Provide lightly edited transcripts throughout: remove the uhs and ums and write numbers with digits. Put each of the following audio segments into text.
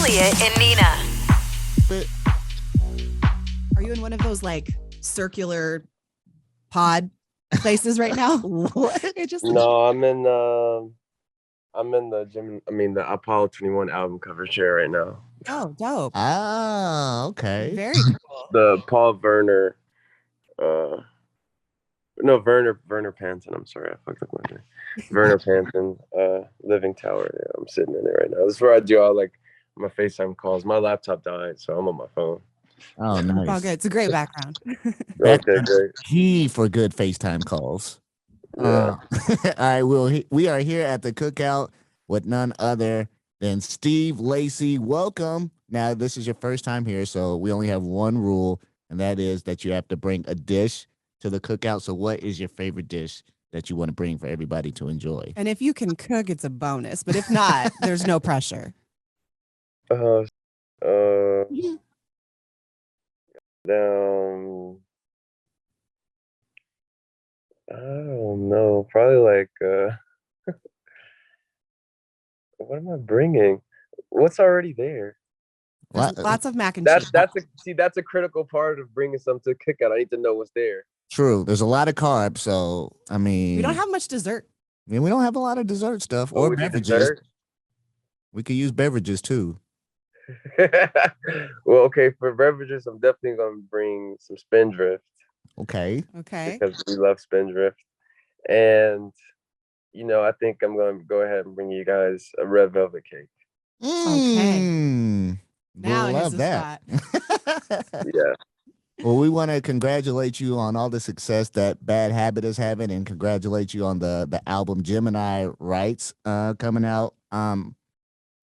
Eliott and Nina. But Are you in one of those like circular pod places right now? what? It just No, I'm in the gym. I mean, the Apollo 21 album cover chair right now. oh, dope. Ah, okay. Very cool. The Paul Werner, no, Werner Panton. I'm sorry, I fucked up my name. Werner Panton, Living Tower. Yeah, I'm sitting in it right now. This is where I do all like my FaceTime calls. My laptop died, so I'm on my phone. Oh, It's all nice. good. It's a great background. That's Okay, great. key for good FaceTime calls. Yeah. All right, we are here at the Cookout with none other than Steve Lacy. Welcome. Now, this is your first time here, so we only have one rule, and that is that you have to bring a dish to the Cookout. So what is your favorite dish that you want to bring for everybody to enjoy? And if you can cook, it's a bonus. But if not, there's no pressure. Uh, Yeah. I don't know. Probably like what am I bringing? What's already there? There's lots of mac and That's cheese. that's a critical part of bringing something to Cookout. I need to know what's there. True. There's a lot of carbs, so I mean, We don't have much dessert. we don't have a lot of dessert stuff Oh, or we did beverages. dessert? We could use beverages too. Well, okay, for beverages, I'm definitely gonna bring some Spindrift Okay. Okay. because we love Spindrift. And I think I'm gonna go ahead and bring you guys a red velvet cake. Mm, Now it hits love the that. spot. Yeah. Well, we want to congratulate you on all the success that Bad Habit is having, and congratulate you on the album Gemini Rights coming out.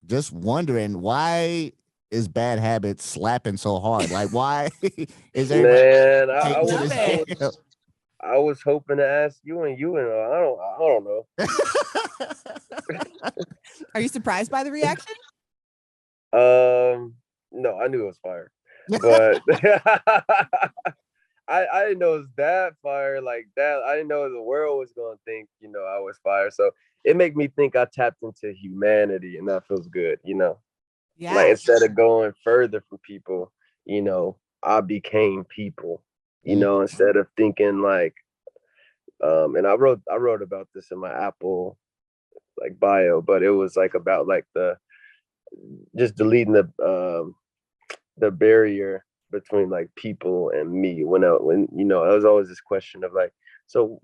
Just wondering, why is Bad Habit slapping so hard? Like, why is everybody Man, I taking to was this jail? I was hoping to ask you, and I don't know. Are you surprised by the reaction? No, I knew it was fire, but I didn't know it was that fire like that. I didn't know the world was gonna think I was fire. So it made me think I tapped into humanity, and that feels good. Yeah. Like instead of going further from people, I became people. Instead of thinking like, and I wrote about this in my Apple like bio, but it was like about like just deleting the barrier between like people and me when there was always this question of like, so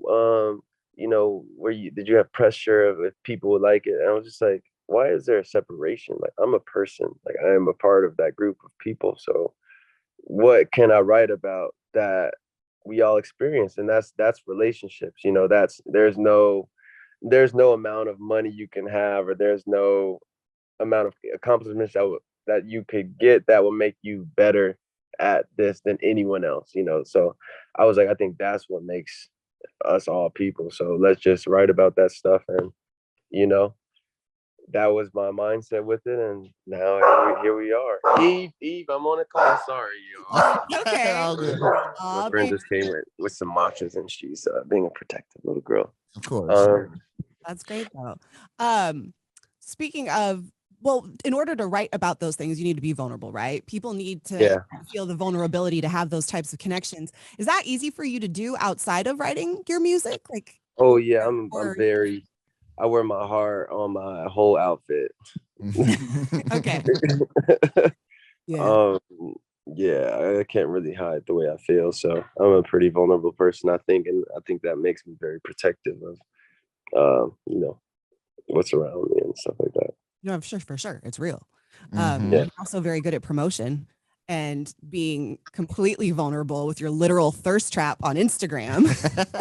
did you have pressure of if people would like it? And I was just like, why is there a separation? Like, I'm a person, like I am a part of that group of people, so what can I write about that we all experience? And that's relationships. There's no amount of money you can have, or there's no amount of accomplishments that you could get that will make you better at this than anyone else. So I was like, I think that's what makes us all people, so let's just write about that stuff. And that was my mindset with it, and now here we are. Eve, I'm on a call. Sorry, y'all. Okay. All good. My friend just came with some matchas, and she's being a protective little girl. Of course. That's great though. Speaking of, well, in order to write about those things, you need to be vulnerable, right? People need to feel the vulnerability to have those types of connections. Is that easy for you to do outside of writing your music? Like, oh yeah, I'm very. I wear my heart on my whole outfit. okay. Yeah. Yeah, I can't really hide the way I feel. So I'm a pretty vulnerable person, I think, and I think that makes me very protective of, what's around me and stuff like that. No, for sure. It's real. Mhm. You're also very good at promotion and being completely vulnerable with your literal thirst trap on Instagram.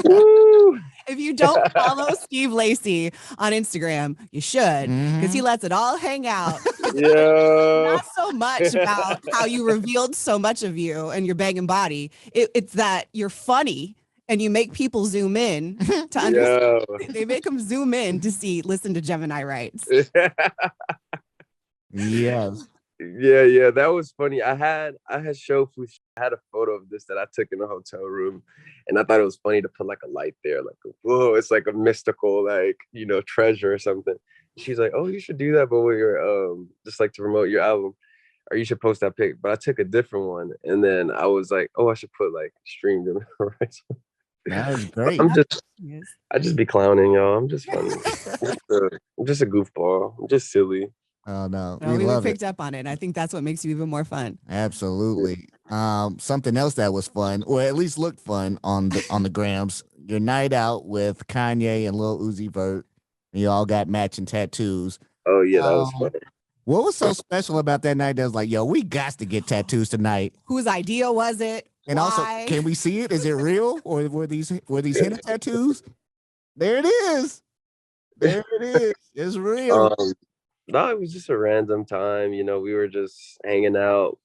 Woo! If you don't follow Steve Lacy on Instagram, you should, because he lets it all hang out. Yeah. Not so much about how you revealed so much of you and your banging body. It's that you're funny and you make people zoom in to understand. They make them zoom in to listen to Gemini Rights. Yes. Yeah, that was funny. I had Showfoosh. I had a photo of this that I took in a hotel room, and I thought it was funny to put like a light there, like whoa, it's like a mystical like treasure or something. she's like, oh, you should do that, but with your just like to promote your album, or you should post that pic. But I took a different one, and then I was like, oh, I should put like streamed in right. That was But great. I just be clowning, y'all. I'm just funny. I'm just a goofball. I'm just silly. Oh no, No, we we love it. picked up on it. And I think that's what makes you even more fun. Absolutely. Something else that was fun, or at least looked fun on the grams. Your night out with Kanye and Lil Uzi Vert. And you all got matching tattoos. Oh yeah, that was fun. What was so special about that night that was like, yo, we got to get tattoos tonight? Whose idea was it? And Why? also, can we see it? Is it real? Or were these henna tattoos? There it is. There it is. It's real. No, it was just a random time. You know, we were just hanging out,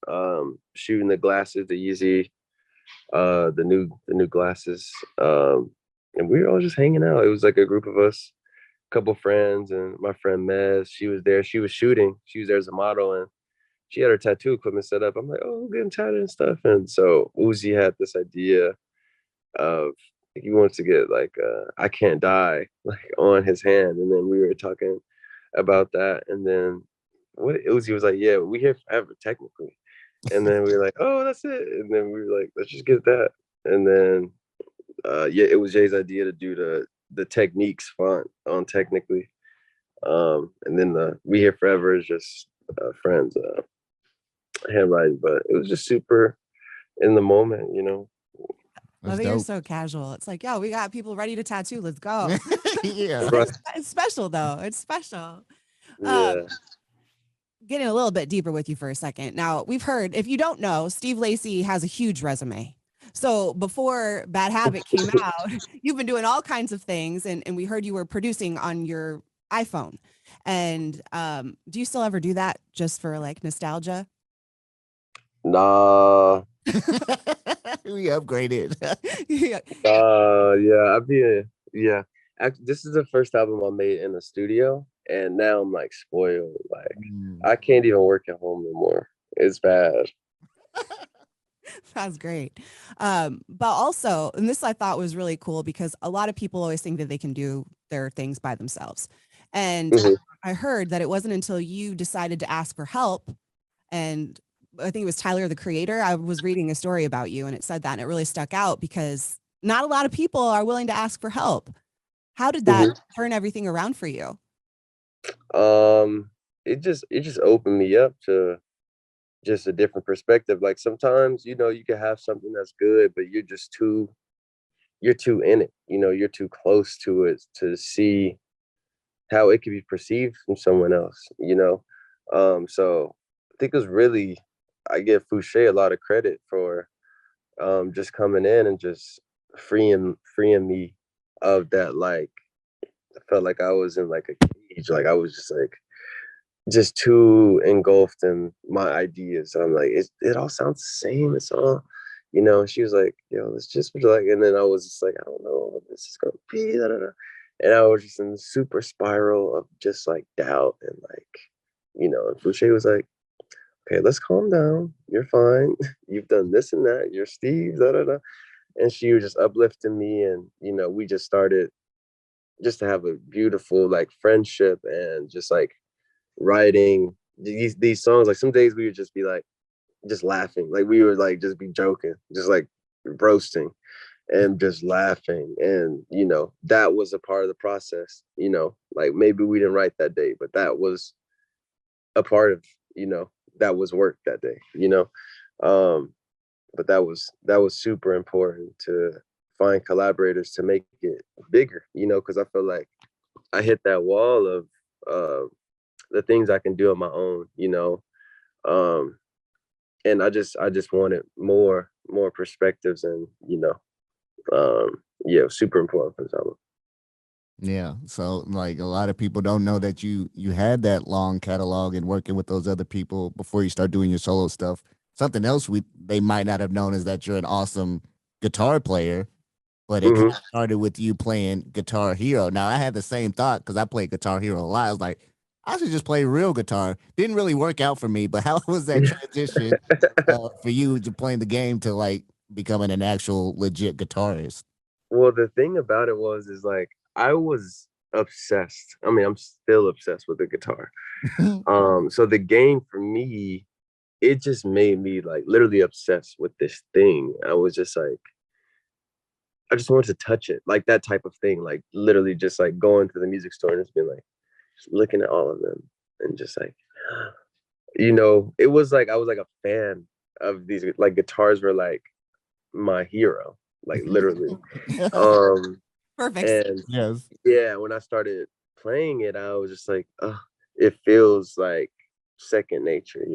shooting the glasses, the Yeezy, the new glasses. And we were all just hanging out. It was like a group of us, a couple friends, and my friend Mez, she was there. She was shooting. She was there as a model, and she had her tattoo equipment set up. I'm like, oh, getting tatted and stuff. And so Uzi had this idea of he wants to get like I Can't Die like on his hand. And then we were talking about that. And then what Uzi was like, yeah, we here forever technically. And then we were like, oh, that's it. And then we were like, let's just get that. And then yeah, it was Jay's idea to do the techniques font on technically. And then the We Here Forever is just friends handwriting, but it was just super in the moment, you know. I think you're so casual. It's like, yo, we got people ready to tattoo. Let's go. Yeah. It's special though. It's special. Yeah. Getting a little bit deeper with you for a second. Now, we've heard, if you don't know, Steve Lacy has a huge resume. So before Bad Habit came out, you've been doing all kinds of things. And we heard you were producing on your iPhone. And do you still ever do that just for like nostalgia? Nah. We upgraded. Yeah. Yeah. Actually, this is the first album I made in the studio, and now I'm like spoiled. Like I can't even work at home anymore. It's bad. That's great. But also, and this I thought was really cool because a lot of people always think that they can do their things by themselves. And I heard that it wasn't until you decided to ask for help, and I think it was Tyler, the creator. I was reading a story about you and it said that, and it really stuck out because not a lot of people are willing to ask for help. How did that turn everything around for you? It just opened me up to just a different perspective. Like sometimes, you know, you can have something that's good, but you're too in it, you know, you're too close to it to see how it could be perceived from someone else, you know. So I think it was really, I give Fouché a lot of credit for just coming in and just freeing me of that. Like I felt like I was in like a cage, like I was just too engulfed in my ideas. And I'm like, it all sounds the same. It's all, you know. She was like, yo, it's just like, and then I was just like, I don't know what this is gonna be. Da, da, da. And I was just in a super spiral of just like doubt and like, you know. And Fouché was like, okay, let's calm down. You're fine. You've done this and that. You're Steve. Da, da, da. And she was just uplifting me, and you know, we just started just to have a beautiful like friendship and just like writing these songs. Like some days we would just be like just laughing, like we would like just be joking, just like roasting and just laughing. And you know, that was a part of the process, you know. Like maybe we didn't write that day, but that was a part of, you know, that was work that day, you know. But that was super important to find collaborators to make it bigger, you know, because I feel like I hit that wall of the things I can do on my own, you know. And I just wanted more perspectives, and you know, yeah, super important for this album. Yeah. So like a lot of people don't know that you had that long catalog and working with those other people before you start doing your solo stuff. Something else they might not have known is that you're an awesome guitar player, but it kind of started with you playing Guitar Hero. Now I had the same thought because I played Guitar Hero a lot. I was like, I should just play real guitar. Didn't really work out for me, but how was that transition for you to playing the game to like becoming an actual legit guitarist? Well, the thing about it is like I was obsessed. I mean, I'm still obsessed with the guitar. So the game for me, it just made me like literally obsessed with this thing. I was just like, I just wanted to touch it, like that type of thing. Like literally just like going to the music store and just being like, just looking at all of them and just like, it was like I was like a fan of these. Like guitars were like my hero, like literally. Perfect. And Yes. yeah, when I started playing it, I was just like, it feels like second nature,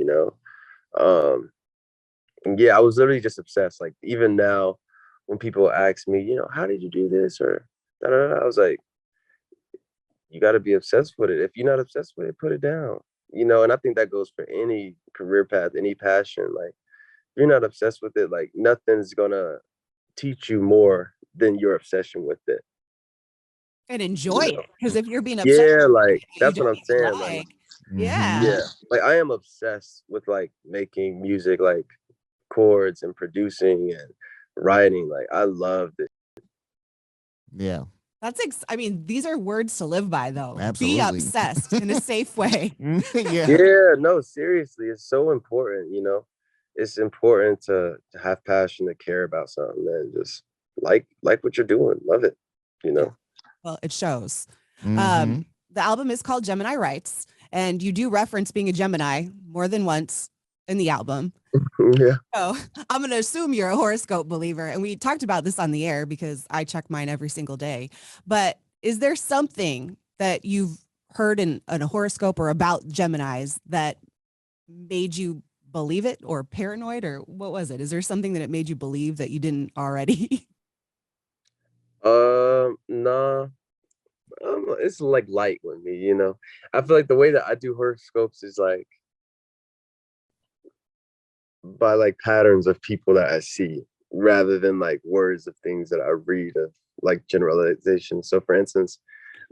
yeah, I was literally just obsessed. Like even now, when people ask me, how did you do this or da, da, da, I was like, you got to be obsessed with it. If you're not obsessed with it, put it down. And I think that goes for any career path, any passion. Like if you're not obsessed with it, like nothing's gonna teach you more than your obsession with it. And enjoy it, because if you're being obsessed, Yeah, like you that's what don't I'm saying. even Like, yeah, like I am obsessed with like making music, like chords and producing and writing. Like I love it. Yeah. I mean, these are words to live by, though. Be Absolutely. obsessed in a safe way. Yeah. Yeah, no, seriously, it's so important. It's important to have passion, to care about something, and just like what you're doing, love it. Well, it shows. Mhm. The album is called Gemini Rights, and you do reference being a Gemini more than once in the album. Yeah. So I'm going to assume you're a horoscope believer. And we talked about this on the air because I check mine every single day. But is there something that you've heard in a horoscope or about Geminis that made you believe it, or paranoid, or what was it? Is there something that it made you believe that you didn't already? Nah. It's like light with me. I feel like the way that I do horoscopes is like by like patterns of people that I see rather than like words of things that I read of like generalization. So for instance,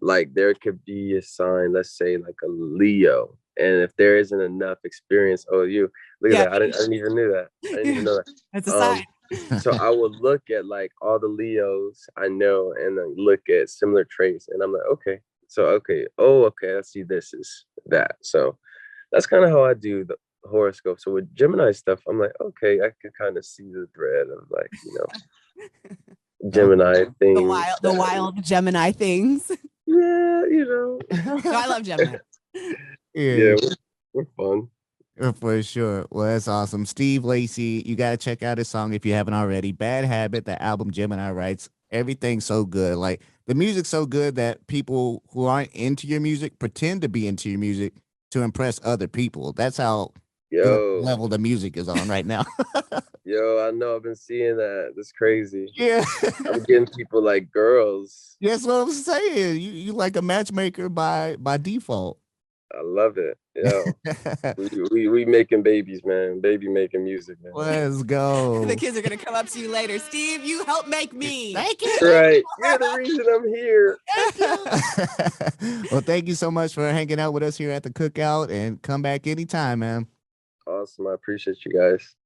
like there could be a sign, let's say like a Leo. And if there isn't enough experience, you look at that. I didn't even knew that. I didn't even know that. That's a sign. So I would look at like all the Leos I know and then look at similar traits. And I'm like, okay. So okay. Oh, okay. I see this is that. So that's kind of how I do the horoscope. So with Gemini stuff, I'm like, okay, I can kind of see the thread of like, Gemini things. The wild Gemini things. Yeah, No, I love Gemini. Yeah, we're fun. For sure. Well, that's awesome. Steve Lacy, you got to check out his song if you haven't already. Bad Habit, the album Gemini Rights. Everything's so good. Like the music's so good that people who aren't into your music pretend to be into your music to impress other people. That's how good level the music is on right now. Yo, I know. I've been seeing that. That's crazy. Yeah. I'm getting people like girls. That's what I'm saying. You like a matchmaker by default. I love it. Yo, we making babies, man. Baby making music, man. Let's go. The kids are gonna come up to you later. Steve, you helped make me. Thank you. Right. You're the reason I'm here. Well, thank you so much for hanging out with us here at the Cookout, and come back anytime, man. Awesome. I appreciate you guys.